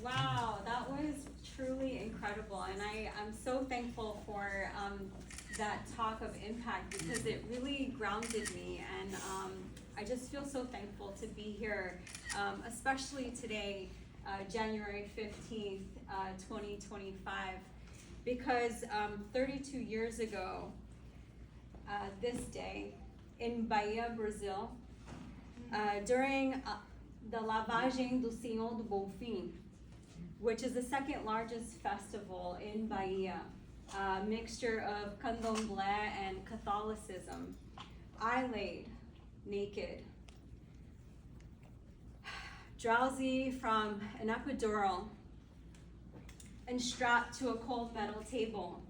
Wow, that was truly incredible, and I'm so thankful for that talk of impact because it really grounded me, and I just feel so thankful to be here, especially today, January 15th, 2025, because 32 years ago, this day, in Bahia, Brazil, during the Lavagem do Senhor do Bonfim, which is the second largest festival in Bahia, a mixture of candomblé and Catholicism. I laid naked, drowsy from an epidural, and strapped to a cold metal table.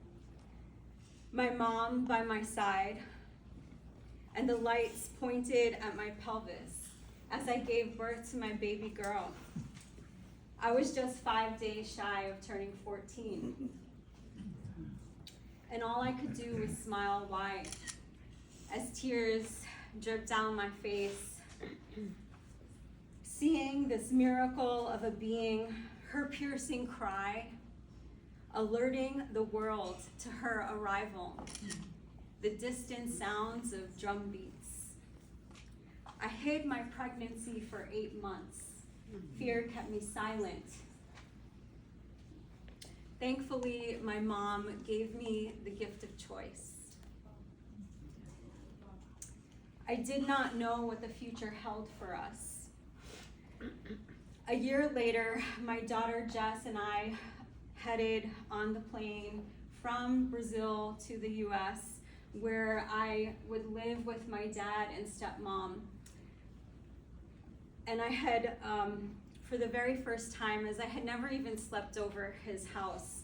My mom by my side, and the lights pointed at my pelvis as I gave birth to my baby girl. I was just 5 days shy of turning 14. And all I could do was smile wide as tears dripped down my face. Seeing this miracle of a being, her piercing cry, alerting the world to her arrival, the distant sounds of drum beats. I hid my pregnancy for 8 months. Fear kept me silent. Thankfully, my mom gave me the gift of choice. I did not know what the future held for us. A year later, my daughter Jess and I headed on the plane from Brazil to the US, where I would live with my dad and stepmom. And I had, for the very first time, as I had never even slept over his house.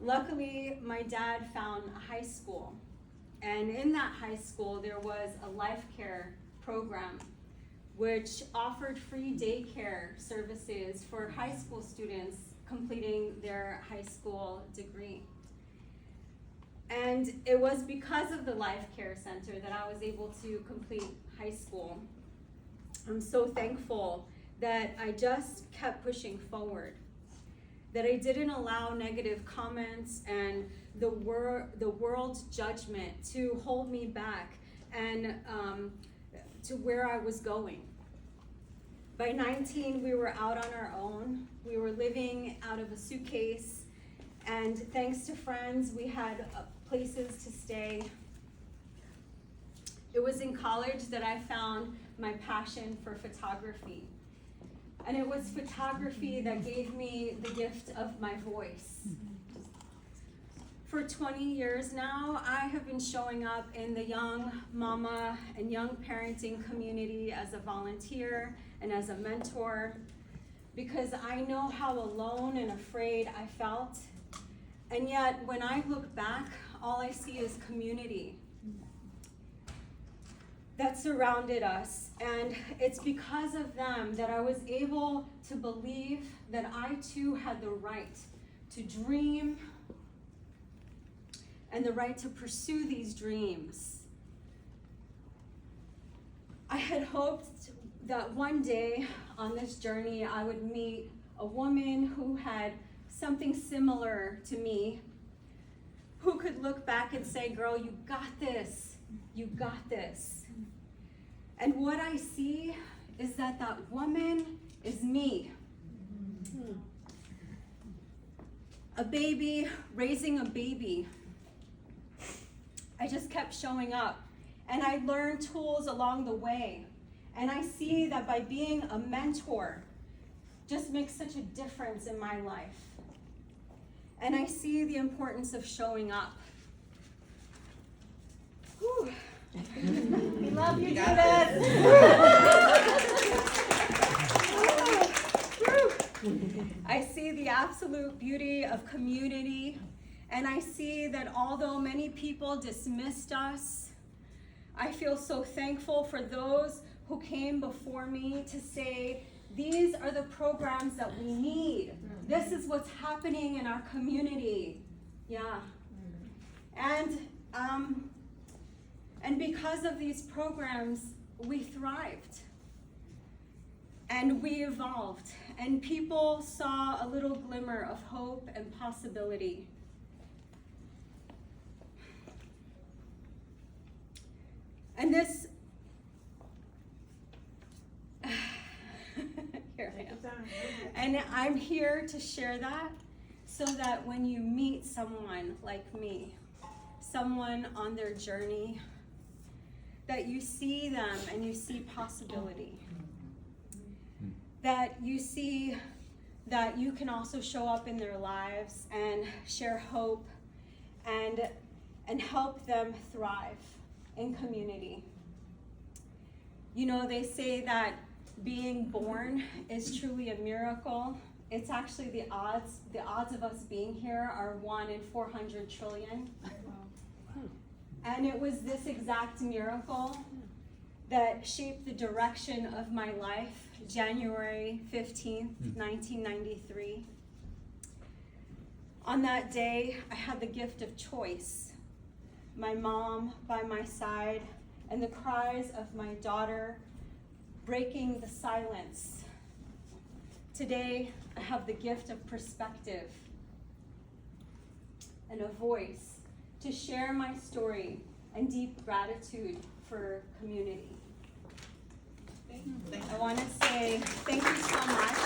Luckily, my dad found a high school. And in that high school, there was a life care program, which offered free daycare services for high school students completing their high school degree. And it was because of the Life Care Center that I was able to complete high school. I'm so thankful that I just kept pushing forward, that I didn't allow negative comments and the world's judgment to hold me back and to where I was going. By 19, we were out on our own. We were living out of a suitcase, and thanks to friends, we had places to stay. It was in college that I found my passion for photography. And it was photography that gave me the gift of my voice. For 20 years now, I have been showing up in the young mama and young parenting community as a volunteer and as a mentor, because I know how alone and afraid I felt. And yet, when I look back, all I see is community that surrounded us. And it's because of them that I was able to believe that I too had the right to dream and the right to pursue these dreams. I had hoped that one day on this journey I would meet a woman who had something similar to me, who could look back and say, girl, you got this, you got this. And what I see is that that woman is me. A baby raising a baby. I just kept showing up, and I learned tools along the way. And I see that by being a mentor just makes such a difference in my life. And I see the importance of showing up. Whew. We love you, Judith. I see the absolute beauty of community, and I see that although many people dismissed us, I feel so thankful for those who came before me to say, these are the programs that we need. This is what's happening in our community. Yeah. And And because of these programs, we thrived. And we evolved. And people saw a little glimmer of hope and possibility. And this, here I am. And I'm here to share that so that when you meet someone like me, someone on their journey, that you see them and you see possibility. That you see that you can also show up in their lives and share hope and help them thrive in community. You know, they say that being born is truly a miracle. It's actually the odds of us being here are 1 in 400 trillion. And it was this exact miracle that shaped the direction of my life, January 15th, 1993. On that day, I had the gift of choice. My mom by my side, and the cries of my daughter breaking the silence. Today, I have the gift of perspective and a voice to share my story and deep gratitude for community. I want to say thank you so much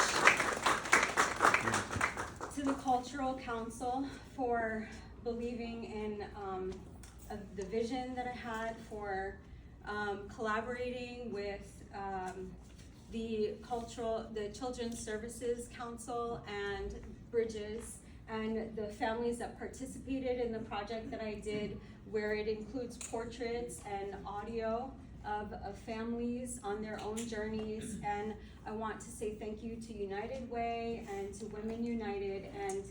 to the Cultural Council for believing in the vision that I had, for collaborating with the Children's Services Council and Bridges, and the families that participated in the project that I did, where it includes portraits and audio of families on their own journeys. And I want to say thank you to United Way and to Women United. And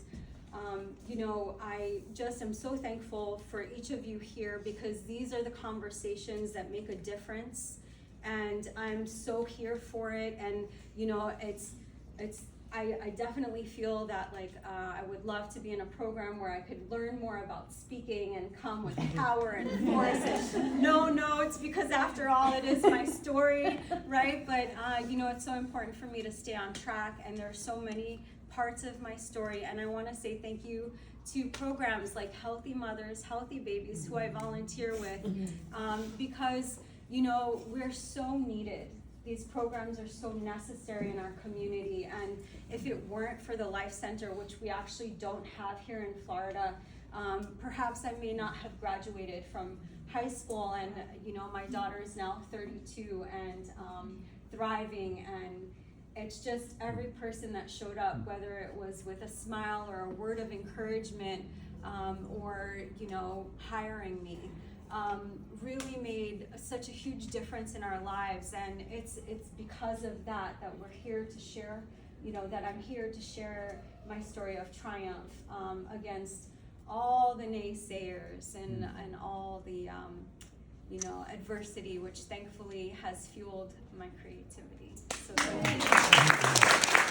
you know, I just am so thankful for each of you here, because these are the conversations that make a difference, and I'm so here for it. And you know, I definitely feel that like I would love to be in a program where I could learn more about speaking and come with power and force and no notes, because after all, it is my story, right? But you know, it's so important for me to stay on track, and there are so many parts of my story. And I want to say thank you to programs like Healthy Mothers, Healthy Babies, who I volunteer with, because you know, we're so needed. These programs are so necessary in our community, and if it weren't for the Life Center, which we actually don't have here in Florida, perhaps I may not have graduated from high school. And you know, my daughter is now 32 and thriving, and it's just every person that showed up, whether it was with a smile or a word of encouragement, or you know, hiring me. Really made such a huge difference in our lives, and it's because of that we're here to share, you know, that I'm here to share my story of triumph against all the naysayers and all the you know, adversity, which thankfully has fueled my creativity. So thank you.